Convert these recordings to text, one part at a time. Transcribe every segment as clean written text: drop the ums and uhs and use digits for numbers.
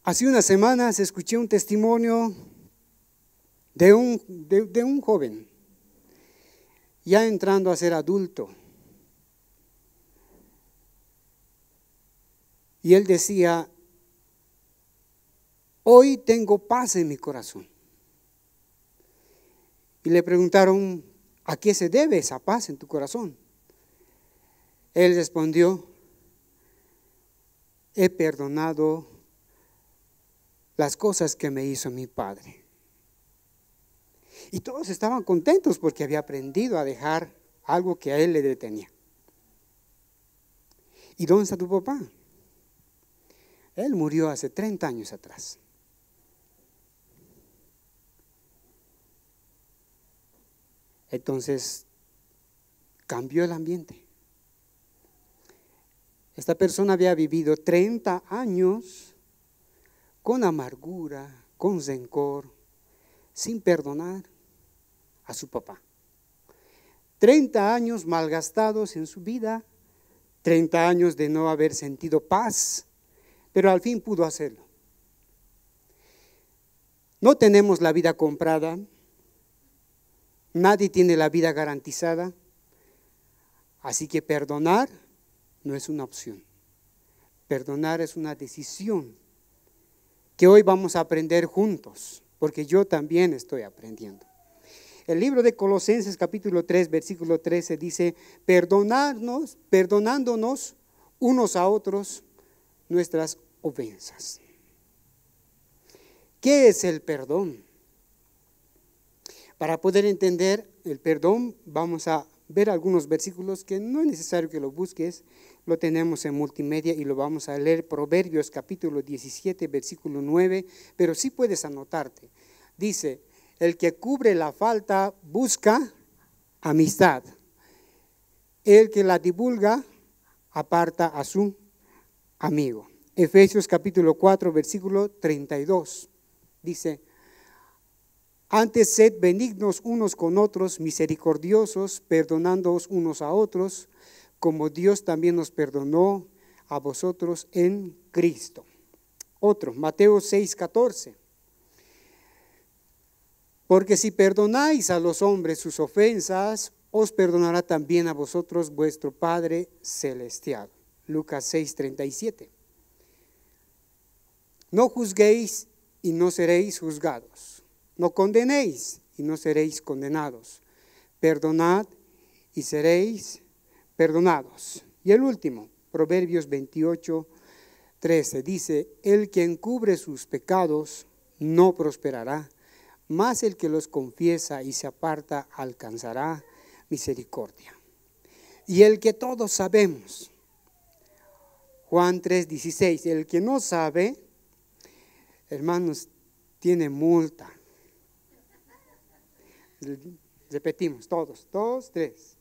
Hace unas semanas escuché un testimonio de un joven, ya entrando a ser adulto. Y él decía, hoy tengo paz en mi corazón. Y le preguntaron, ¿a qué se debe esa paz en tu corazón? Él respondió, he perdonado las cosas que me hizo mi padre. Y todos estaban contentos porque había aprendido a dejar algo que a él le detenía. ¿Y dónde está tu papá? Él murió hace 30 años atrás. Entonces, cambió el ambiente. Esta persona había vivido 30 años con amargura, con rencor, sin perdonar a su papá. 30 años malgastados en su vida, 30 años de no haber sentido paz, pero al fin pudo hacerlo. No tenemos la vida comprada, nadie tiene la vida garantizada, así que perdonar no es una opción. Perdonar es una decisión que hoy vamos a aprender juntos, porque yo también estoy aprendiendo. El libro de Colosenses capítulo 3, versículo 13 dice, perdonándonos unos a otros nuestras ofensas. ¿Qué es el perdón? Para poder entender el perdón, vamos a ver algunos versículos que no es necesario que lo busques, lo tenemos en multimedia y lo vamos a leer. Proverbios capítulo 17, versículo 9, pero sí puedes anotarte. Dice, el que cubre la falta busca amistad. El que la divulga aparta a su amigo. Efesios capítulo 4, versículo 32. Dice, antes sed benignos unos con otros, misericordiosos, perdonándoos unos a otros, como Dios también nos perdonó a vosotros en Cristo. Otro, Mateo 6, 14. Porque si perdonáis a los hombres sus ofensas, os perdonará también a vosotros vuestro Padre Celestial. Lucas 6, 37. No juzguéis y no seréis juzgados. No condenéis y no seréis condenados. Perdonad y seréis perdonados. Y el último, Proverbios 28, 13, dice, el que encubre sus pecados no prosperará, mas el que los confiesa y se aparta alcanzará misericordia. Y el que todos sabemos, Juan 3, 16, el que no sabe, hermanos, tiene multa. Repetimos, todos, 2, 3.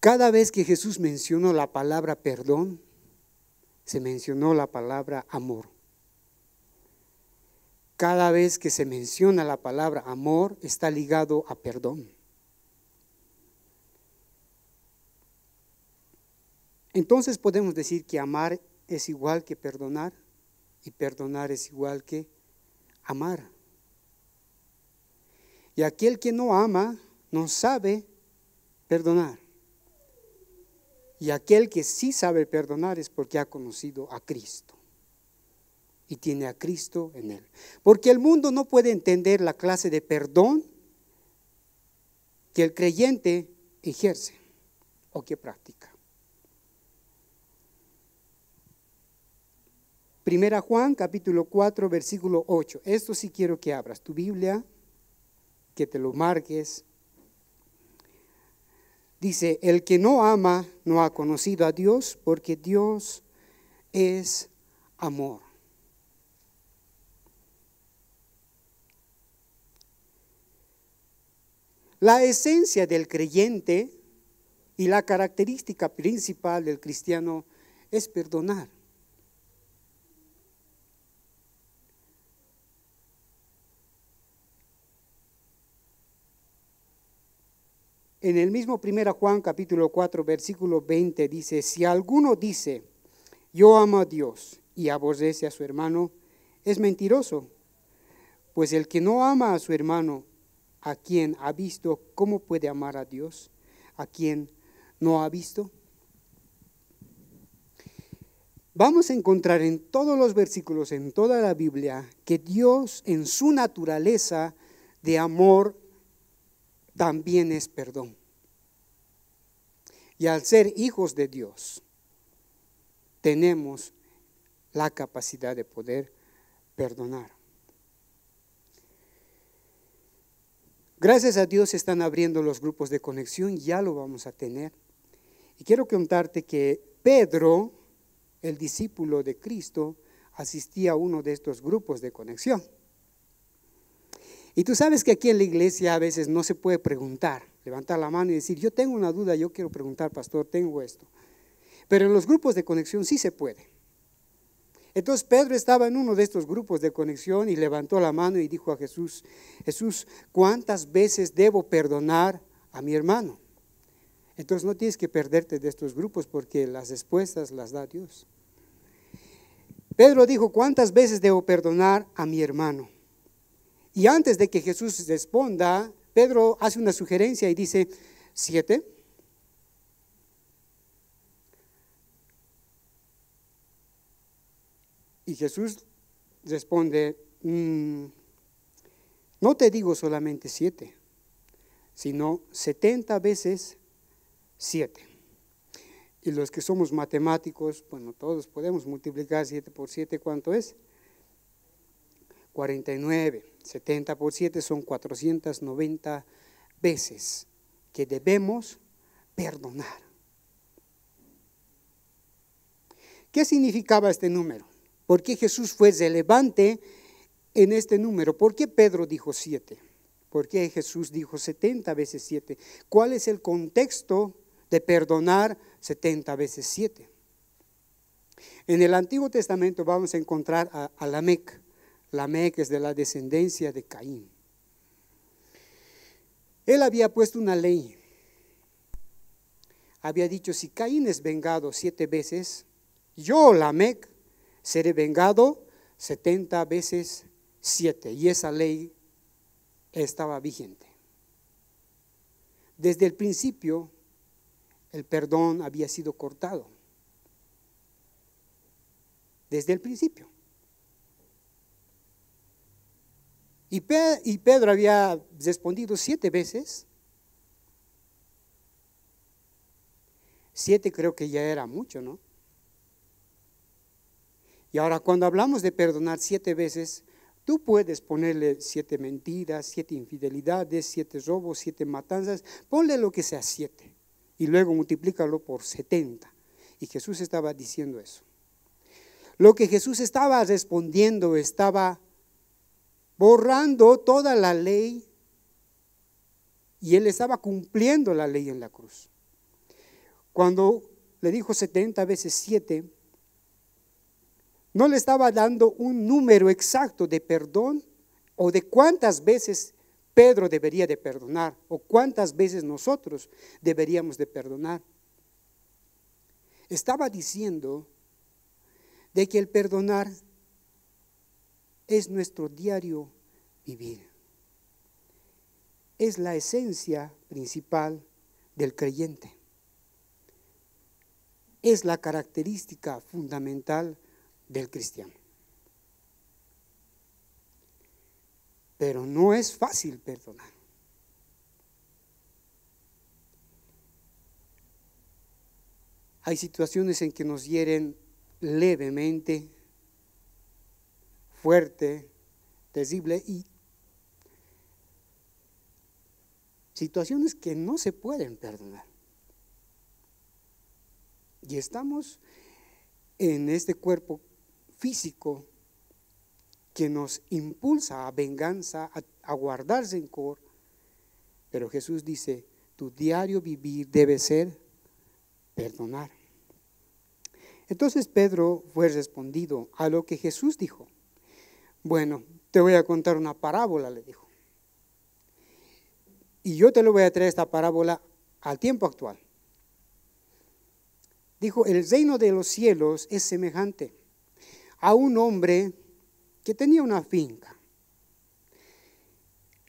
Cada vez que Jesús mencionó la palabra perdón, se mencionó la palabra amor. Cada vez que se menciona la palabra amor, está ligado a perdón. Entonces podemos decir que amar es igual que perdonar y perdonar es igual que amar. Y aquel que no ama no sabe perdonar. Y aquel que sí sabe perdonar es porque ha conocido a Cristo y tiene a Cristo en él. Porque el mundo no puede entender la clase de perdón que el creyente ejerce o que practica. Primera Juan capítulo 4 versículo 8. Esto sí quiero que abras tu Biblia, que te lo marques. Dice, el que no ama no ha conocido a Dios, porque Dios es amor. La esencia del creyente y la característica principal del cristiano es perdonar. En el mismo 1 Juan capítulo 4 versículo 20 dice, si alguno dice, yo amo a Dios y aborrece a su hermano, es mentiroso. Pues el que no ama a su hermano, a quien ha visto, ¿cómo puede amar a Dios, a quien no ha visto? Vamos a encontrar en todos los versículos, en toda la Biblia, que Dios en su naturaleza de amor también es perdón. Y al ser hijos de Dios, tenemos la capacidad de poder perdonar. Gracias a Dios se están abriendo los grupos de conexión, ya lo vamos a tener. Y quiero contarte que Pedro, el discípulo de Cristo, asistía a uno de estos grupos de conexión. Y tú sabes que aquí en la iglesia a veces no se puede preguntar, levantar la mano y decir, yo tengo una duda, yo quiero preguntar, pastor, tengo esto. Pero en los grupos de conexión sí se puede. Entonces Pedro estaba en uno de estos grupos de conexión y levantó la mano y dijo a Jesús, Jesús, ¿cuántas veces debo perdonar a mi hermano? Entonces no tienes que perderte de estos grupos porque las respuestas las da Dios. Pedro dijo, ¿cuántas veces debo perdonar a mi hermano? Y antes de que Jesús responda, Pedro hace una sugerencia y dice, 7. Y Jesús responde, no te digo solamente 7, sino 70 veces 7. Y los que somos matemáticos, bueno, todos podemos multiplicar 7 por 7, ¿cuánto es? 49. 70 por 7 son 490 veces que debemos perdonar. ¿Qué significaba este número? ¿Por qué Jesús fue relevante en este número? ¿Por qué Pedro dijo 7? ¿Por qué Jesús dijo 70 veces 7? ¿Cuál es el contexto de perdonar 70 veces 7? En el Antiguo Testamento vamos a encontrar a Lamec. Lamec es de la descendencia de Caín. Él había puesto una ley. Había dicho, si Caín es vengado 7 veces, yo, Lamec, seré vengado 70 veces 7. Y esa ley estaba vigente. Desde el principio, el perdón había sido cortado. Desde el principio. Y Pedro había respondido 7 veces. 7 creo que ya era mucho, ¿no? Y ahora cuando hablamos de perdonar 7 veces, tú puedes ponerle 7 mentiras, 7 infidelidades, 7 robos, 7 matanzas, ponle lo que sea 7 y luego multiplícalo por 70. Y Jesús estaba diciendo eso. Lo que Jesús estaba respondiendo estaba borrando toda la ley y él estaba cumpliendo la ley en la cruz. Cuando le dijo 70 veces 7, no le estaba dando un número exacto de perdón o de cuántas veces Pedro debería de perdonar o cuántas veces nosotros deberíamos de perdonar. Estaba diciendo de que el perdonar es nuestro diario vivir. Es la esencia principal del creyente. Es la característica fundamental del cristiano. Pero no es fácil perdonar. Hay situaciones en que nos hieren levemente, fuerte, terrible, y situaciones que no se pueden perdonar. Y estamos en este cuerpo físico que nos impulsa a venganza, a guardar rencor, pero Jesús dice, tu diario vivir debe ser perdonar. Entonces Pedro fue respondido a lo que Jesús dijo. Bueno, te voy a contar una parábola, le dijo. Y yo te lo voy a traer esta parábola al tiempo actual. Dijo, el reino de los cielos es semejante a un hombre que tenía una finca.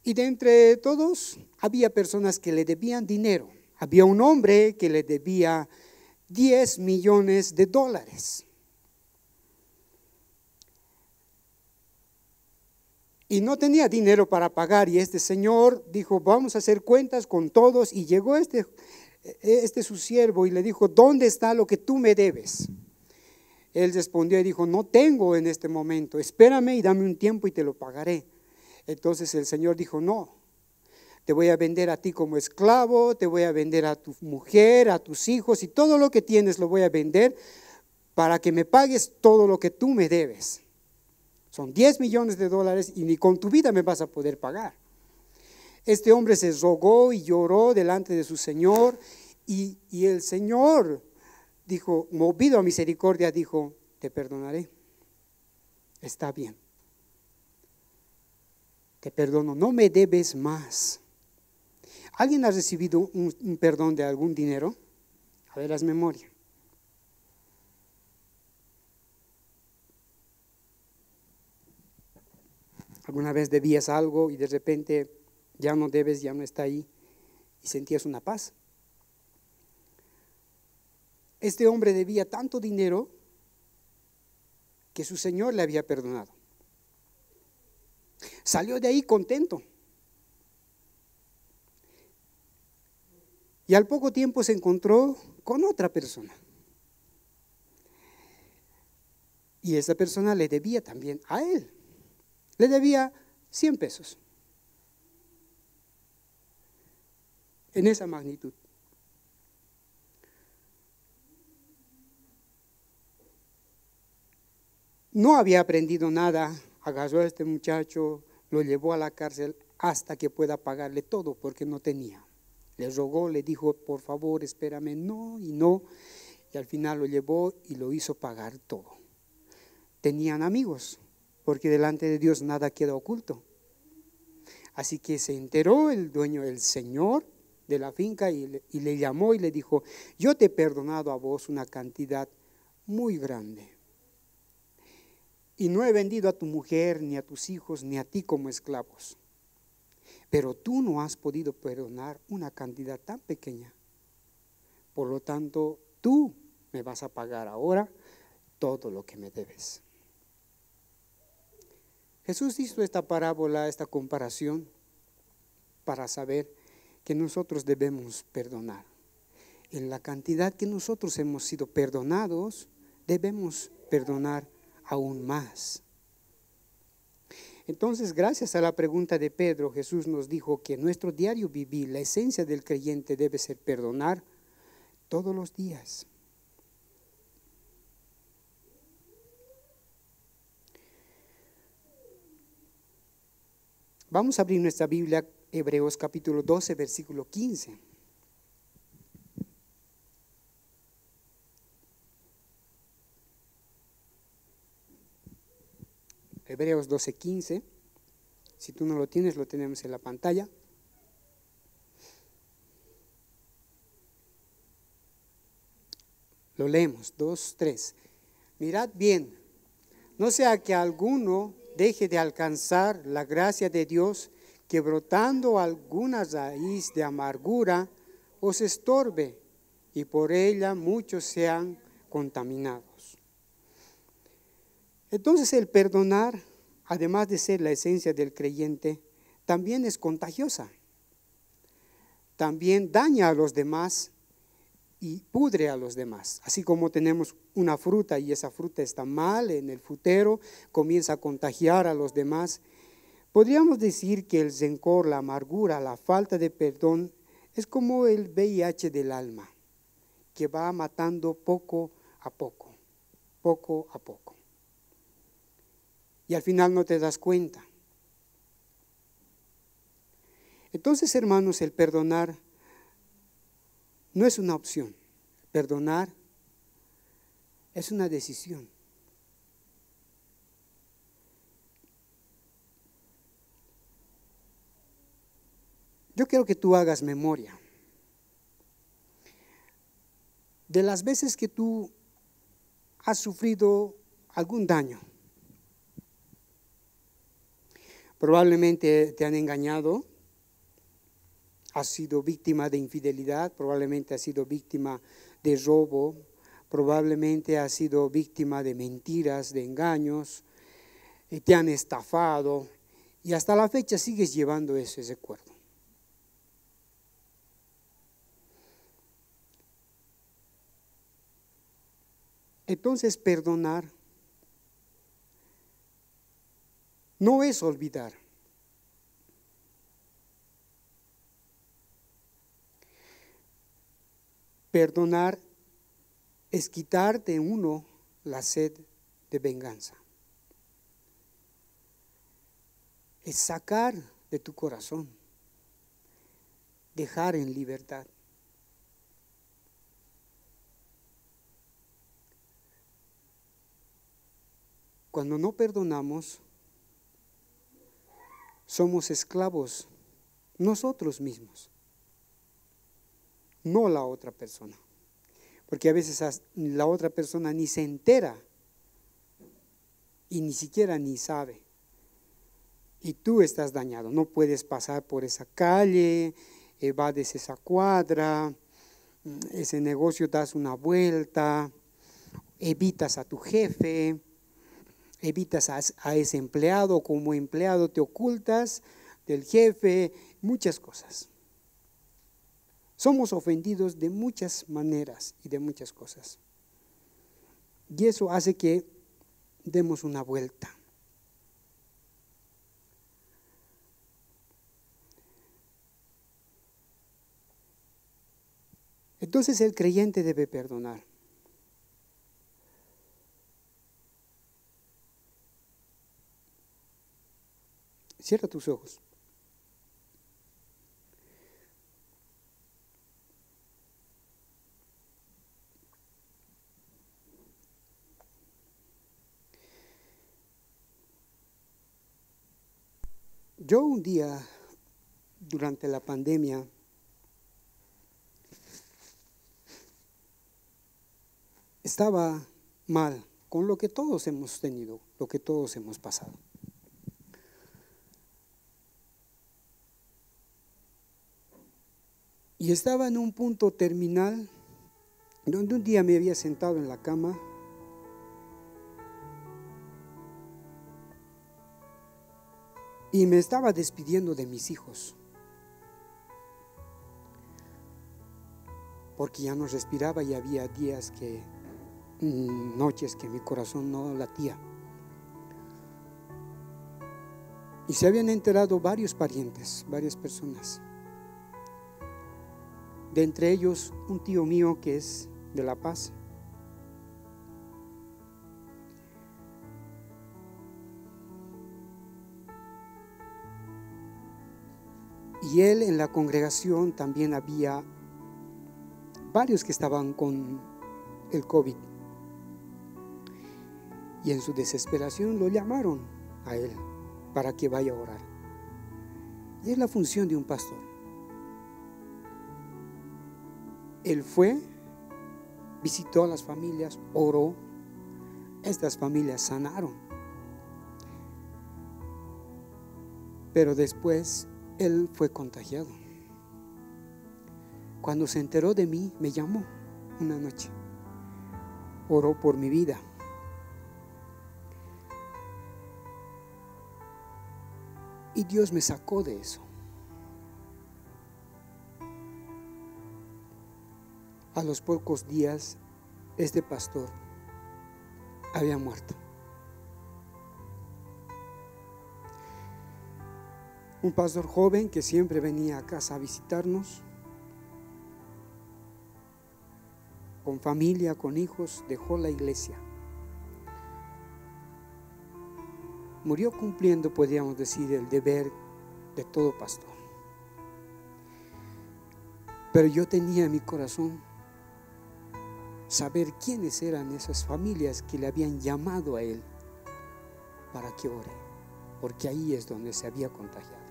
Y de entre todos había personas que le debían dinero. Había un hombre que le debía 10 millones de dólares. Y no tenía dinero para pagar, y este señor dijo, vamos a hacer cuentas con todos, y llegó este su siervo y le dijo, ¿dónde está lo que tú me debes? Él respondió y dijo, no tengo en este momento, espérame y dame un tiempo y te lo pagaré. Entonces el Señor dijo, no, te voy a vender a ti como esclavo, te voy a vender a tu mujer, a tus hijos, y todo lo que tienes lo voy a vender para que me pagues todo lo que tú me debes. Son 10 millones de dólares y ni con tu vida me vas a poder pagar. Este hombre se rogó y lloró delante de su Señor, y el Señor dijo, movido a misericordia, dijo, te perdonaré, está bien, te perdono, no me debes más. ¿Alguien ha recibido un perdón de algún dinero? A ver, haz memoria. ¿Alguna vez debías algo y de repente ya no debes, ya no está ahí y sentías una paz? Este hombre debía tanto dinero que su Señor le había perdonado. Salió de ahí contento. Y al poco tiempo se encontró con otra persona. Y esa persona le debía también a él. Le debía 100 pesos. En esa magnitud. No había aprendido nada. Agarró a este muchacho, lo llevó a la cárcel hasta que pueda pagarle todo, porque no tenía. Le rogó, le dijo, por favor, espérame, no y no. Y al final lo llevó y lo hizo pagar todo. Tenían amigos, porque delante de Dios nada queda oculto. Así que se enteró el dueño, el señor de la finca, y le llamó y le dijo, yo te he perdonado a vos una cantidad muy grande. Y no he vendido a tu mujer, ni a tus hijos, ni a ti como esclavos. Pero tú no has podido perdonar una cantidad tan pequeña. Por lo tanto, tú me vas a pagar ahora todo lo que me debes. Jesús hizo esta parábola, esta comparación, para saber que nosotros debemos perdonar. En la cantidad que nosotros hemos sido perdonados, debemos perdonar aún más. Entonces, gracias a la pregunta de Pedro, Jesús nos dijo que nuestro diario vivir, la esencia del creyente debe ser perdonar todos los días. Vamos a abrir nuestra Biblia, Hebreos capítulo 12, versículo 15. Hebreos 12, 15. Si tú no lo tienes, lo tenemos en la pantalla. Lo leemos, 2, 3. Mirad bien, no sea que alguno deje de alcanzar la gracia de Dios, que brotando alguna raíz de amargura os estorbe, y por ella muchos sean contaminados. Entonces el perdonar, además de ser la esencia del creyente, también es contagiosa. También daña a los demás y pudre a los demás. Así como tenemos una fruta y esa fruta está mal en el frutero, comienza a contagiar a los demás. Podríamos decir que el rencor, la amargura, la falta de perdón es como el VIH del alma, que va matando poco a poco, poco a poco. Y al final no te das cuenta. Entonces, hermanos, el perdonar no es una opción. Perdonar es una decisión. Yo quiero que tú hagas memoria. de las veces que tú has sufrido algún daño. Probablemente te han engañado, has sido víctima de infidelidad, probablemente has sido víctima de robo, probablemente has sido víctima de mentiras, de engaños, te han estafado y hasta la fecha sigues llevando ese recuerdo. Entonces perdonar no es olvidar. Perdonar es quitar de uno la sed de venganza. Es sacar de tu corazón, dejar en libertad. Cuando no perdonamos, somos esclavos nosotros mismos, no la otra persona. Porque a veces la otra persona ni se entera y ni siquiera ni sabe. Y tú estás dañado, no puedes pasar por esa calle, evades esa cuadra, ese negocio das una vuelta, evitas a tu jefe, evitas a ese empleado, como empleado te ocultas del jefe, muchas cosas. Somos ofendidos de muchas maneras y de muchas cosas. Y eso hace que demos una vuelta. Entonces el creyente debe perdonar. Cierra tus ojos. Yo un día, durante la pandemia, estaba mal con lo que todos hemos tenido, lo que todos hemos pasado. Y estaba en un punto terminal, donde un día me había sentado en la cama y me estaba despidiendo de mis hijos, porque ya no respiraba y había días noches que mi corazón no latía. Y se habían enterado varios parientes, varias personas. De entre ellos un tío mío que es de La Paz. Y él, en la congregación también había varios que estaban con el COVID. Y en su desesperación lo llamaron a él para que vaya a orar. Y es la función de un pastor. Él fue, visitó a las familias, oró. Estas familias sanaron. Pero después él fue contagiado. Cuando se enteró de mí, me llamó una noche. Oró por mi vida. Y Dios me sacó de eso. A los pocos días, este pastor había muerto. Un pastor joven que siempre venía a casa a visitarnos, con familia, con hijos, dejó la iglesia. Murió cumpliendo, podríamos decir, el deber de todo pastor. Pero yo tenía en mi corazón saber quiénes eran esas familias que le habían llamado a él para que ore, porque ahí es donde se había contagiado.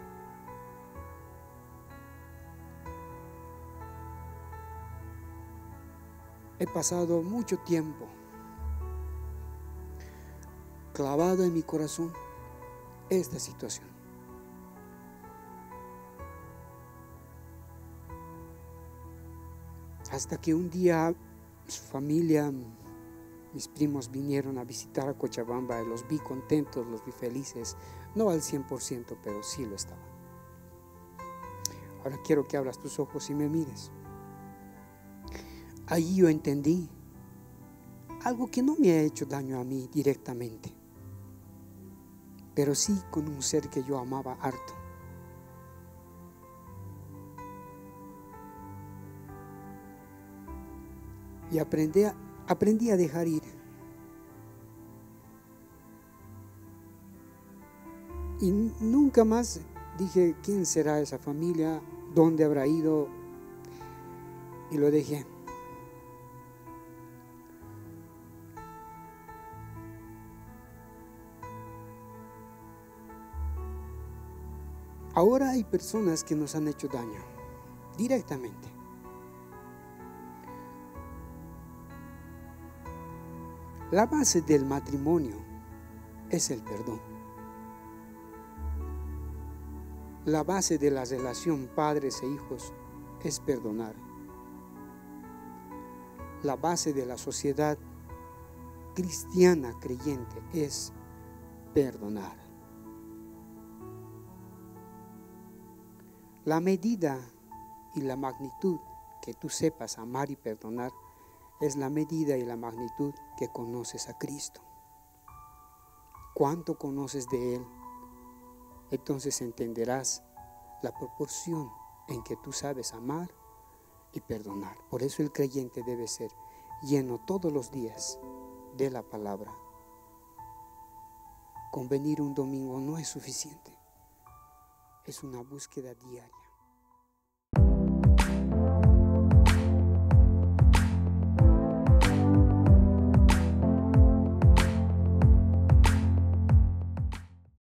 he pasado mucho tiempo clavado en mi corazón esta situación. Hasta que un día su familia, mis primos vinieron a visitar a Cochabamba, los vi contentos, los vi felices, no al 100%, pero sí lo estaban. Ahora quiero que abras tus ojos y me mires. Ahí yo entendí algo que no me ha hecho daño a mí directamente, pero sí con un ser que yo amaba harto. Y aprendí a dejar ir. Y nunca más dije, ¿quién será esa familia? ¿Dónde habrá ido? Y lo dejé. Ahora hay personas que nos han hecho daño directamente. La base del matrimonio es el perdón. La base de la relación padres e hijos es perdonar. La base de la sociedad cristiana creyente es perdonar. La medida y la magnitud que tú sepas amar y perdonar es la medida y la magnitud que conoces a Cristo. ¿Cuánto conoces de Él? Entonces entenderás la proporción en que tú sabes amar y perdonar. Por eso el creyente debe ser lleno todos los días de la palabra. Con venir un domingo no es suficiente. Es una búsqueda diaria.